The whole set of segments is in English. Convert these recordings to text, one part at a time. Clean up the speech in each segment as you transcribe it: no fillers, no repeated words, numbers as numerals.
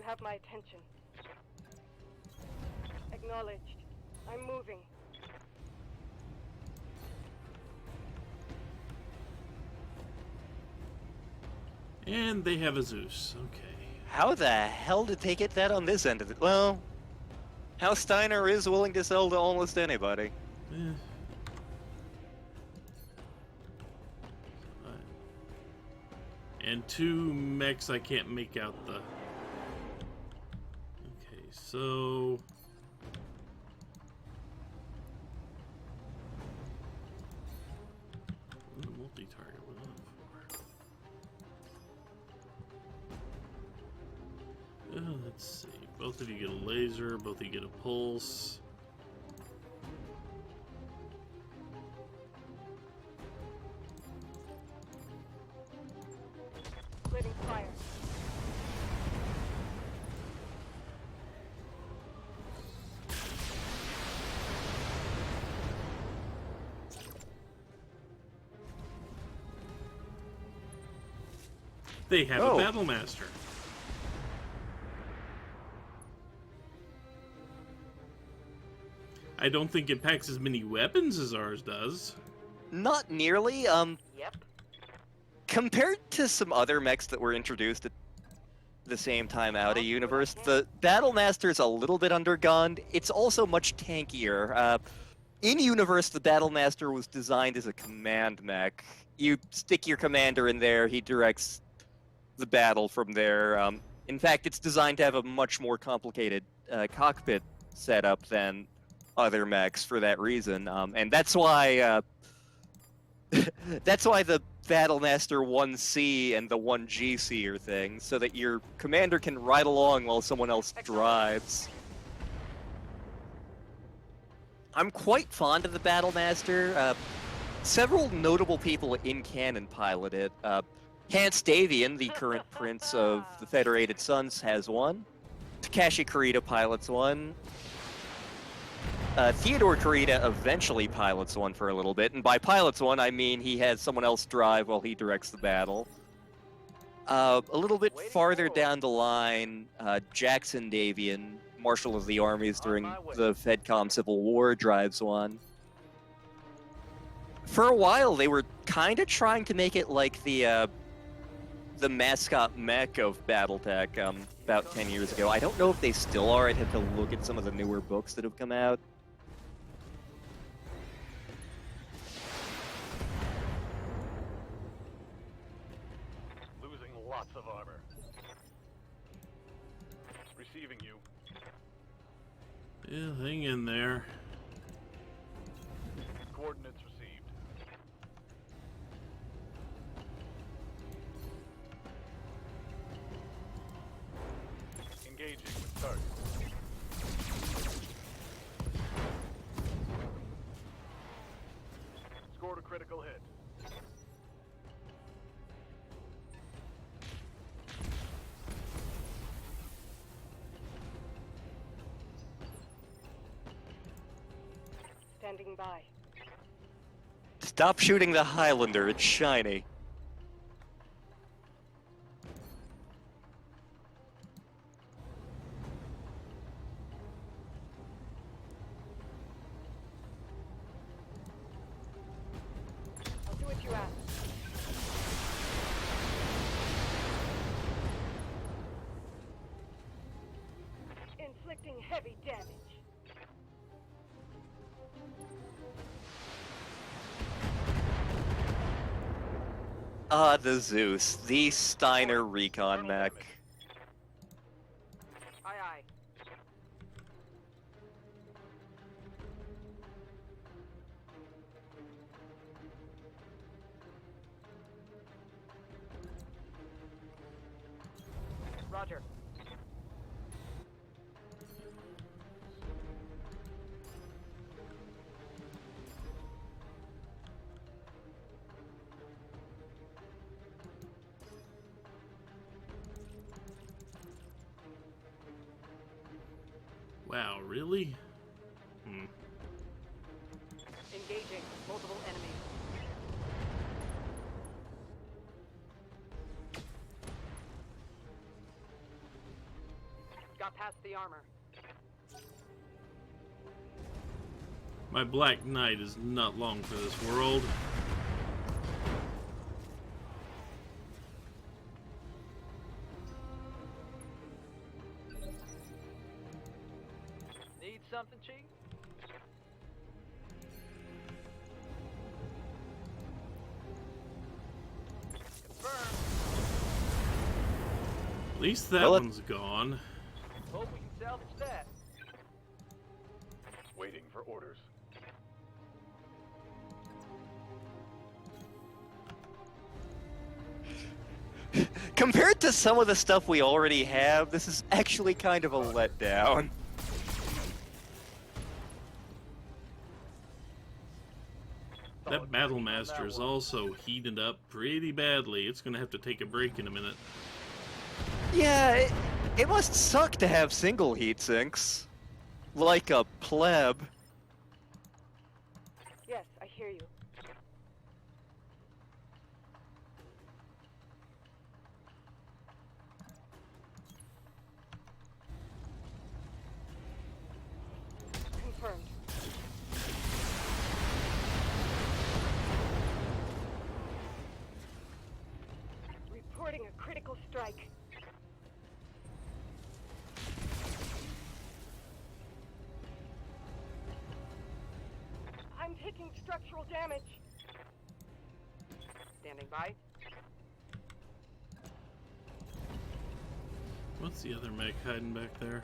have my attention. Acknowledged. I'm moving. And they have a Zeus. Okay. How the hell did they get that on this end of it? Well, House Steiner is willing to sell to almost anybody. Eh. And 2 mechs I can't make out the... Okay, so... Multi-target, what was that for? Let's see. Both of you get a laser, both of you get a pulse. Splitting fire. They have Oh. a Battle Master. I don't think it packs as many weapons as ours does. Not nearly. Yep. Compared to some other mechs that were introduced at the same time out of Universe, the Battlemaster's a little bit undergunned. It's also much tankier. In Universe, the Battlemaster was designed as a command mech. You stick your commander in there, he directs the battle from there. In fact, it's designed to have a much more complicated cockpit setup than other mechs for that reason. And that's why that's why the Battlemaster 1C and the 1GC are things, so that your commander can ride along while someone else drives. I'm quite fond of the Battlemaster. Several notable people in canon pilot it. Hans Davian, the current Prince of the Federated Suns, has one. Takashi Kurita pilots one. Theodore Kurita eventually pilots one for a little bit, and by pilots one, I mean he has someone else drive while he directs the battle. A little bit farther down the line, Jackson Davian, Marshal of the Armies during the FedCom Civil War, drives one. For a while, they were kind of trying to make it like the mascot mech of Battletech about 10 years ago. I don't know if they still are. I'd have to look at some of the newer books that have come out. Losing lots of armor. Receiving you. Yeah, hang in there. Coordinates received. Engaging with target. Scored a critical hit. Standing by. Stop shooting the Highlander, it's shiny. I'll do what you ask. Inflicting heavy damage. Ah, the Zeus, the Steiner recon mech. Aye, aye. Roger. Wow, really? Engaging multiple enemies. Got past the armor. My Black Knight is not long for this world. Need something, Chief? Confirmed. At least that Well, one's gone. Hope we can salvage that. Waiting for orders. Compared to some of the stuff we already have, this is actually kind of a letdown. That Battlemaster is also heated up pretty badly. It's gonna have to take a break in a minute. Yeah, it must suck to have single heat sinks. Like a pleb. Yes, I hear you. Confirmed. Reporting a critical strike. I'm taking structural damage. Standing by. What's the other mech hiding back there?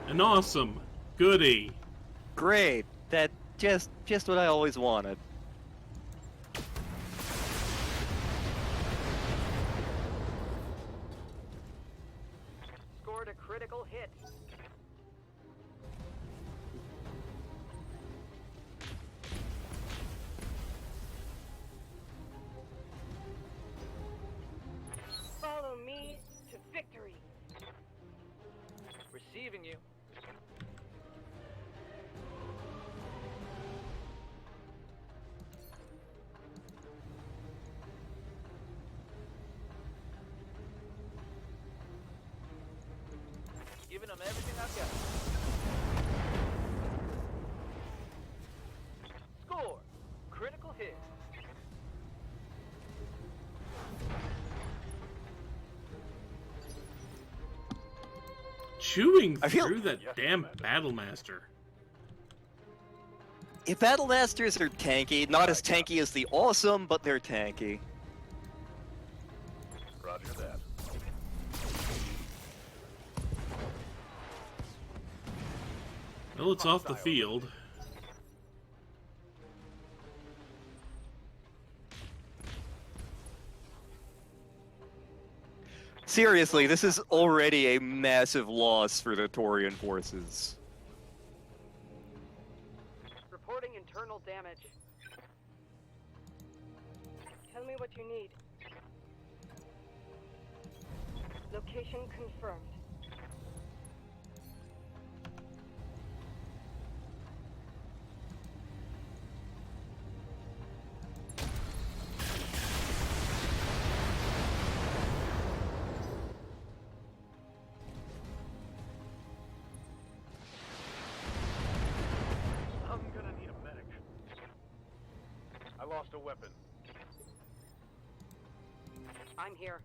An awesome goodie. Great. That just what I always wanted. Scored a critical hit. Follow me to victory. Receiving you. Giving them everything I've got. Score! Critical hit. Chewing I feel- through that Yes, damn Commander. Battlemaster. If Battlemasters are tanky, not as tanky as the awesome, but they're tanky. Roger that. Well, it's off the field. Seriously, this is already a massive loss for the Torian forces. Reporting internal damage. Tell me what you need. Location confirmed. I'm gonna need a medic. I lost a weapon. I'm here.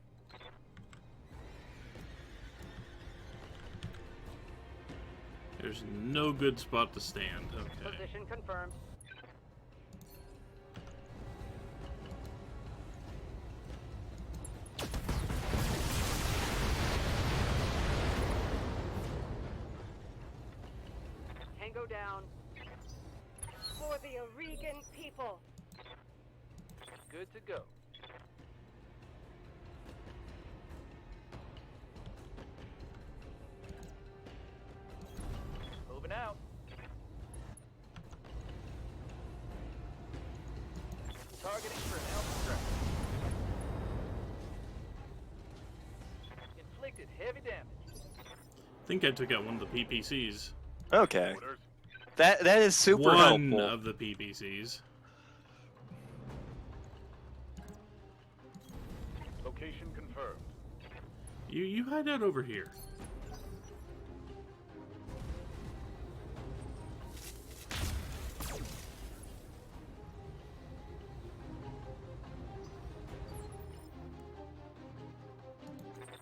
There's no good spot to stand. Okay. Position confirmed. Tango down. For the Aurigan people. Good to go. Moving out. Targeting for an alpha strike. Inflicted heavy damage. I think I took out one of the PPCs. Okay. Orders. That is super One helpful. of the PPCs. Location confirmed. You hide out over here.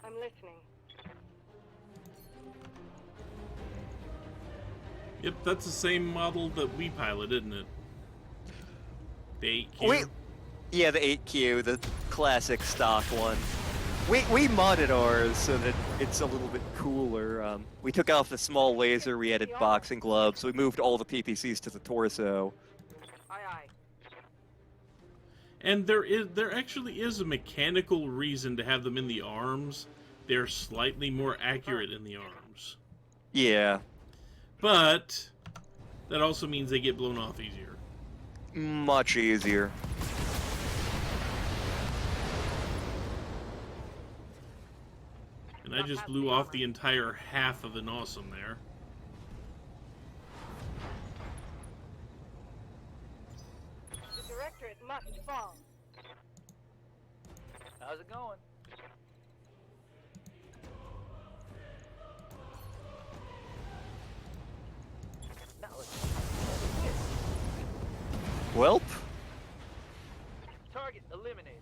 I'm listening. Yep, that's the same model that we pilot, isn't it? The 8Q. Wait. Yeah, the 8Q, the classic stock one. We modded ours so that it's a little bit cooler. We took off the small laser, we added boxing gloves, we moved all the PPCs to the torso. Aye, aye. And there actually is a mechanical reason to have them in the arms. They're slightly more accurate in the arms. Yeah. But that also means they get blown off easier. Much easier. And I just blew off the entire half of an awesome there. The directorate must fall. How's it going? Now let's Welp. target eliminated.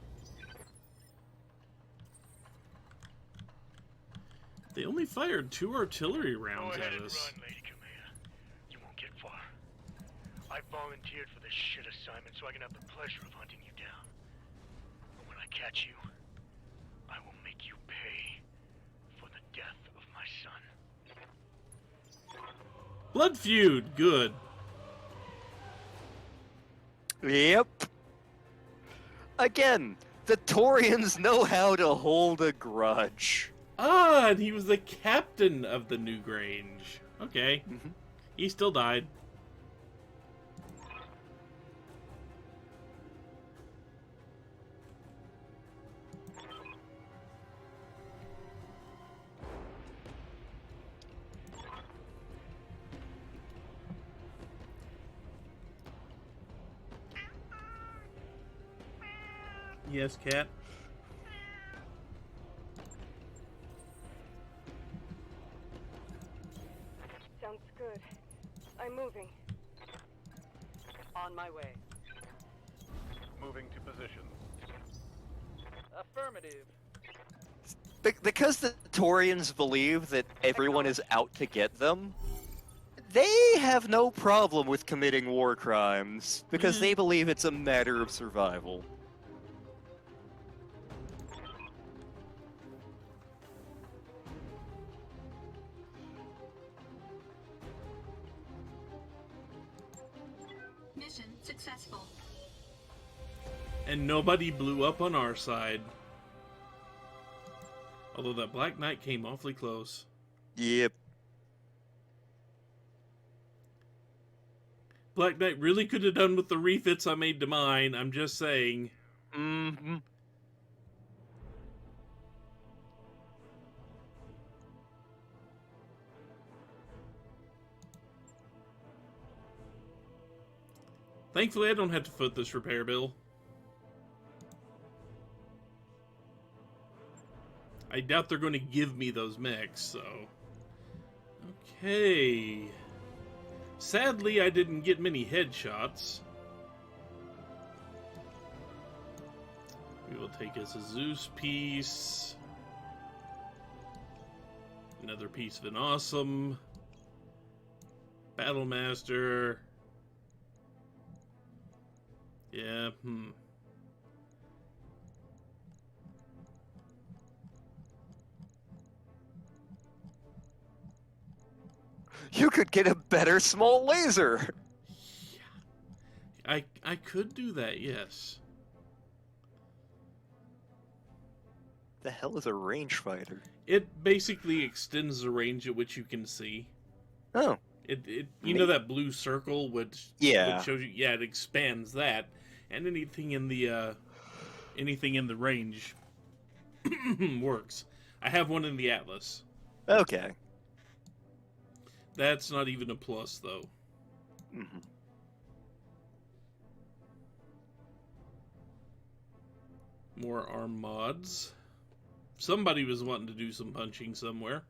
They only fired 2 artillery rounds Go ahead at and us. run, Lady Commander. You won't get far. I volunteered for this shit assignment so I can have the pleasure of hunting you down. And when I catch you, I will make you pay for the death of my son. Blood feud, good. Yep. Again, the Taurians know how to hold a grudge. Ah, and he was the captain of the New Grange. Okay. Mhm. He still died. Yes, cat. Sounds good. I'm moving. On my way. Moving to position. Affirmative. Because the Taurians believe that everyone is out to get them, they have no problem with committing war crimes, because they believe it's a matter of survival. Mission successful. And nobody blew up on our side. Although that Black Knight came awfully close. Yep. Black Knight really could have done with the refits I made to mine, I'm just saying. Mm-hmm. Thankfully, I don't have to foot this repair bill. I doubt they're going to give me those mechs, so... Okay... Sadly, I didn't get many headshots. We will take us a Zeus piece. Another piece of an awesome. Battlemaster. Yeah, You could get a better small laser! I could do that, yes. The hell is a rangefighter? It basically extends the range at which you can see. Oh. You know that blue circle which Yeah. shows you, yeah, it expands that, and anything in the range works. I have one in the Atlas. Okay. That's not even a plus though. Mm-hmm. More arm mods. Somebody was wanting to do some punching somewhere.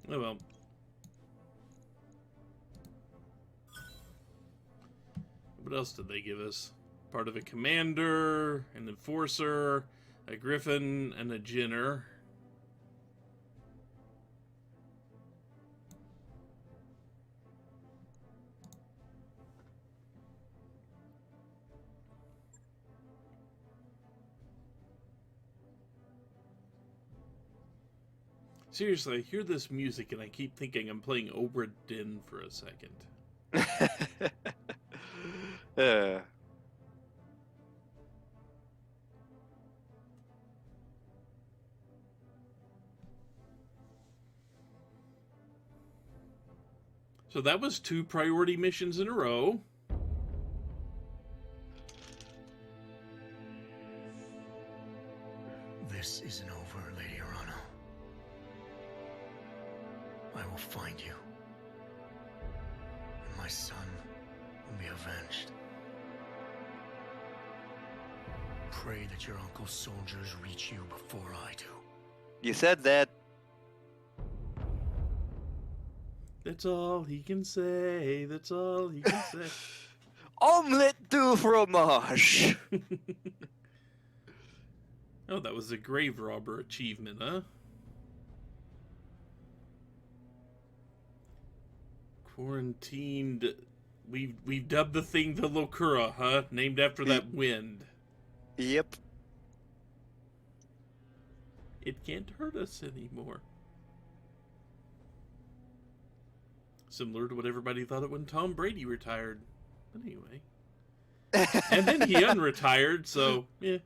Oh well. What else did they give us? Part of a commander, an enforcer, a griffin, and a jinner. Seriously, I hear this music and I keep thinking I'm playing Obra Dinn for a second. So that was 2 priority missions in a row. This isn't over, Lady Arano. I will find you. And my son will be avenged. Pray that your uncle's soldiers reach you before I do. You said that. That's all he can say. That's all he can say. Omelette du fromage! Oh, that was a grave robber achievement, huh? Quarantined. We've dubbed the thing the Locura, huh? Named after that wind. Yep. It can't hurt us anymore. Similar to what everybody thought it when Tom Brady retired. But anyway. And then he unretired, so, yeah.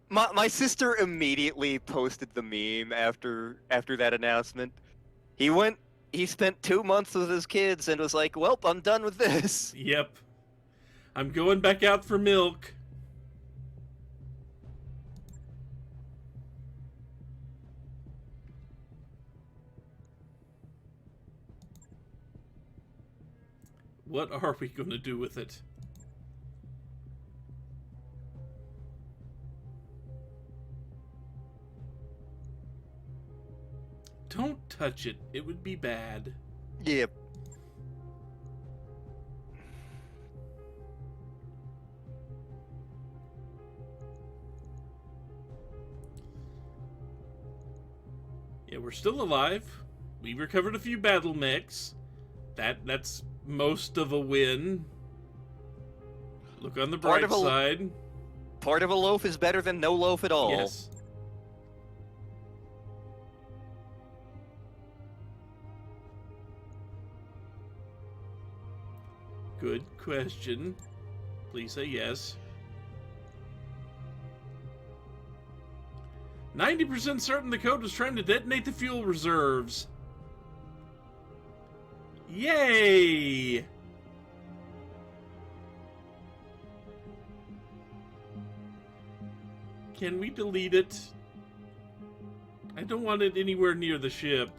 My sister immediately posted the meme after that announcement. He spent 2 months with his kids and was like, "Welp, I'm done with this." Yep. I'm going back out for milk. What are we going to do with it? Don't touch it. It would be bad. Yep. Yeah, we're still alive. We recovered a few battle mechs. That's most of a win. Look on the bright side. Part of a loaf is better than no loaf at all. Yes. Good question. Please say yes. 90% certain the code was trying to detonate the fuel reserves. Yay! Can we delete it? I don't want it anywhere near the ship.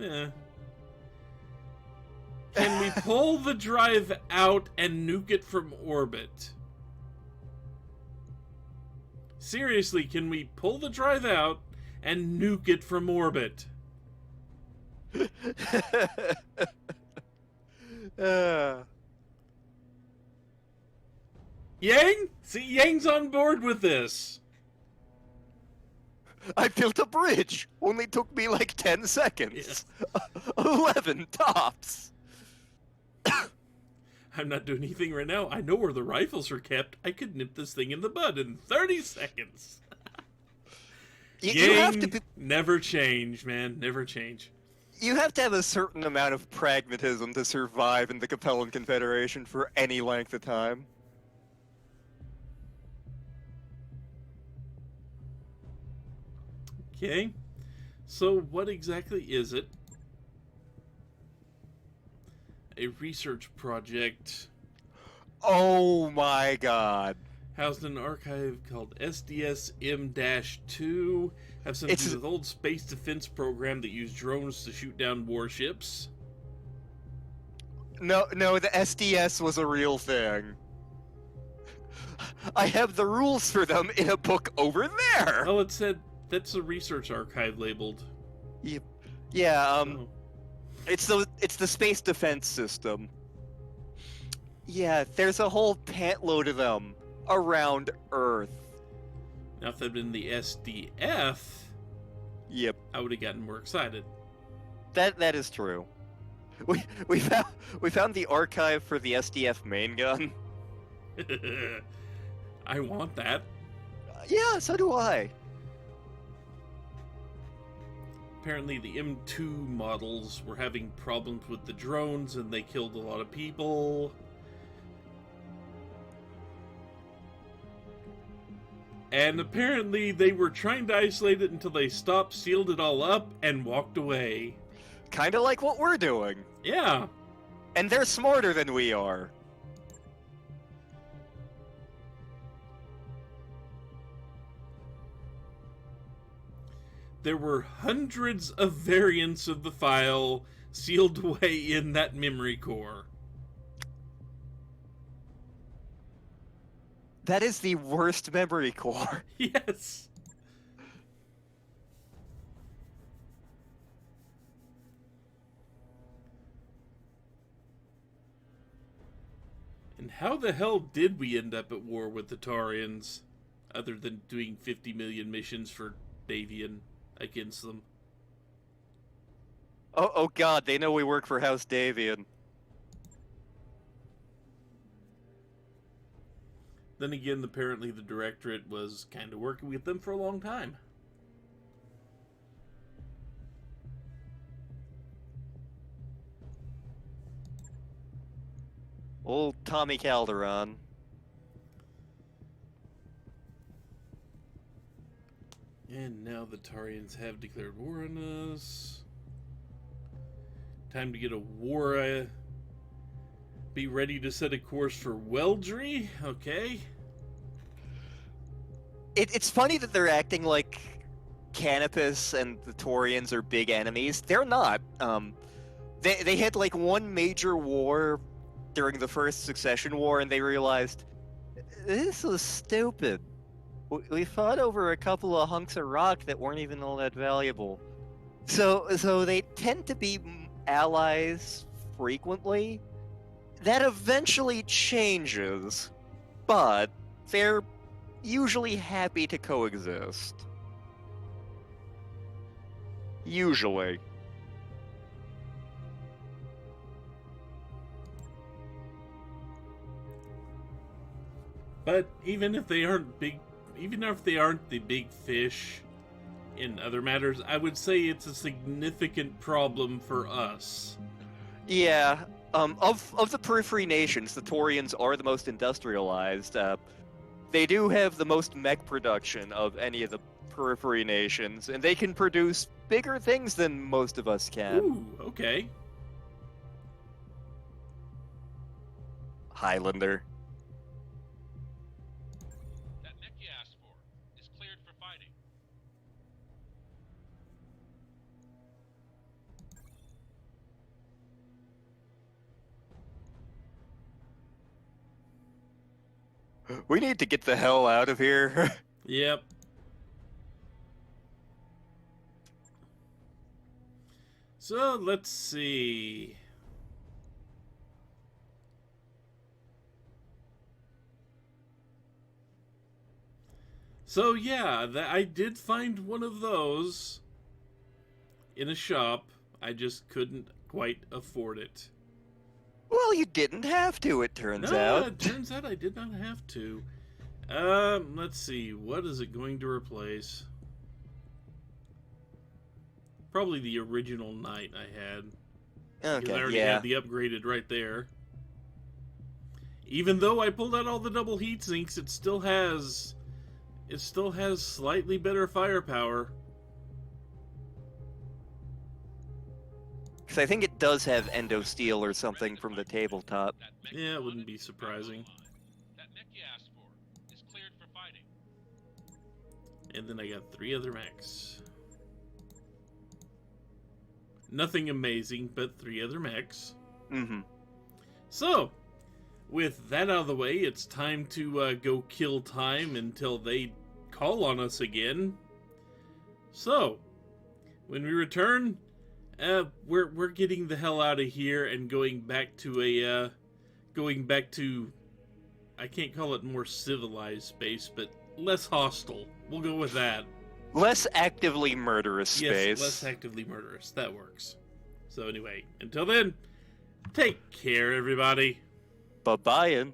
Eh. Can we pull the drive out and nuke it from orbit? Seriously, can we pull the drive out and nuke it from orbit? Yang? See, Yang's on board with this. I built a bridge. Only took me like 10 seconds. 11 tops. I'm not doing anything right now. I know where the rifles are kept. I could nip this thing in the bud in 30 seconds. You have to never change, man. Never change. You have to have a certain amount of pragmatism to survive in the Capellan Confederation for any length of time. Okay. So what exactly is it? A research project. Oh my god. Housed in an archive called SDS-M-2. Have something to do with old space defense program that used drones to shoot down warships. No, the SDS was a real thing. I have the rules for them in a book over there. Oh, it said that's a research archive labeled. Yeah, Oh. it's the space defense system. Yeah, there's a whole pantload of them around Earth. Now, if that'd been the SDF, Yep, I would have gotten more excited. that is true. We found the archive for the SDF main gun. I want that. Yeah, so do I. Apparently, the M2 models were having problems with the drones, and they killed a lot of people. And apparently, they were trying to isolate it until they stopped, sealed it all up, and walked away. Kind of like what we're doing. Yeah. And they're smarter than we are. There were hundreds of variants of the file sealed away in that memory core. That is the worst memory core. Yes. And how the hell did we end up at war with the Taurians, other than doing 50 million missions for Davian against them? Oh god, they know we work for House Davian. Then again, apparently the Directorate was kind of working with them for a long time. Old Tommy Calderon. And now the Taurians have declared war on us. Time to get a war. Be ready to set a course for Weldry. Okay. It's funny that they're acting like Canopus and the Taurians are big enemies. They're not. They had like one major war during the First Succession War, and they realized this was stupid. We fought over a couple of hunks of rock that weren't even all that valuable. So they tend to be allies frequently. That eventually changes, but they're usually happy to coexist. Usually. But even if they aren't the big fish in other matters, I would say it's a significant problem for us. Yeah. Of the periphery nations, the Taurians are the most industrialized. They do have the most mech production of any of the periphery nations, and they can produce bigger things than most of us can. Ooh, okay. Highlander. That mech you asked for is cleared for fighting. We need to get the hell out of here. Yep. So, let's see. So, yeah, I did find one of those in a shop. I just couldn't quite afford it. Well, you didn't have to, it turns out. It turns out I did not have to. Let's see. What is it going to replace? Probably the original Knight I had. Because I already had the upgraded right there. Even though I pulled out all the double heat sinks, it still has slightly better firepower. Because I think it does have endo steel or something from the tabletop. Yeah, it wouldn't be surprising. That mech you asked for is cleared for fighting. And then I got 3 other mechs. Nothing amazing, but 3 other mechs. Mm-hmm. So, with that out of the way, it's time to go kill time until they call on us again. So, when we return, we're getting the hell out of here and going back to I can't call it more civilized space, but less hostile. We'll go with that. Less actively murderous space. Yes, less actively murderous. That works. So anyway, until then, take care, everybody. Bye-bye.